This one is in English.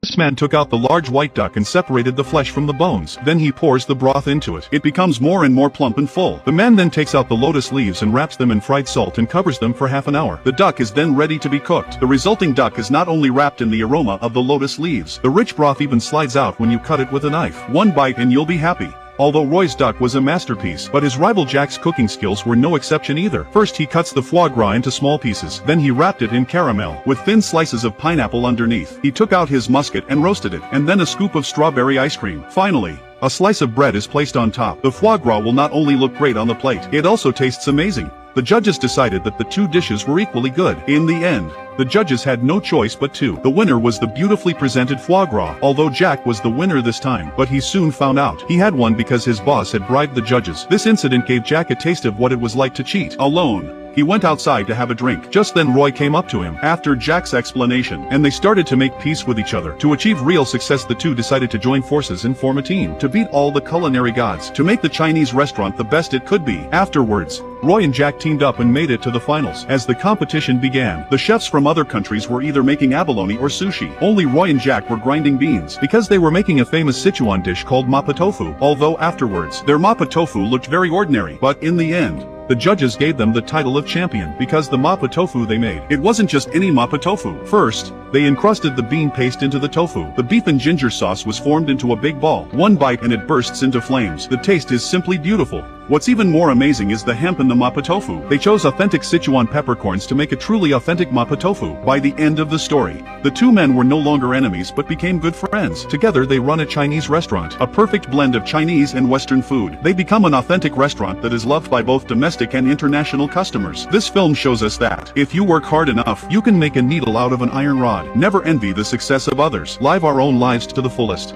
This man took out the large white duck and separated the flesh from the bones. Then he pours the broth into it. It becomes more and more plump and full. The man then takes out the lotus leaves and wraps them in fried salt and covers them for half an hour. The duck is then ready to be cooked. The resulting duck is not only wrapped in the aroma of the lotus leaves, the rich broth even slides out when you cut it with a knife. One bite and you'll be happy. Although Roy's duck was a masterpiece, but his rival Jack's cooking skills were no exception either. First he cuts the foie gras into small pieces, then he wrapped it in caramel, with thin slices of pineapple underneath. He took out his muscat and roasted it, and then a scoop of strawberry ice cream. Finally, a slice of bread is placed on top. The foie gras will not only look great on the plate, it also tastes amazing. The judges decided that the two dishes were equally good. In the end, the judges had no choice but to. The winner was the beautifully presented foie gras, although Jack was the winner this time. But he soon found out he had won because his boss had bribed the judges. This incident gave Jack a taste of what it was like to cheat alone. He went outside to have a drink. Just then Roy came up to him after Jack's explanation, and they started to make peace with each other. To achieve real success, the two decided to join forces and form a team to beat all the culinary gods, to make the Chinese restaurant the best it could be. Afterwards, Roy and Jack teamed up and made it to the finals. As the competition began, the chefs from other countries were either making abalone or sushi. Only Roy and Jack were grinding beans, because they were making a famous Sichuan dish called mapo tofu. Although afterwards, their mapo tofu looked very ordinary, but in the end, the judges gave them the title of champion because the mapo tofu they made, it wasn't just any mapo tofu. First, they encrusted the bean paste into the tofu. The beef and ginger sauce was formed into a big ball. One bite and it bursts into flames. The taste is simply beautiful. What's even more amazing is the hemp in the mapo tofu. They chose authentic Sichuan peppercorns to make a truly authentic mapo tofu. By the end of the story, the two men were no longer enemies but became good friends. Together they run a Chinese restaurant, a perfect blend of Chinese and Western food. They become an authentic restaurant that is loved by both domestic and international customers. This film shows us that, if you work hard enough, you can make a needle out of an iron rod. Never envy the success of others. Live our own lives to the fullest.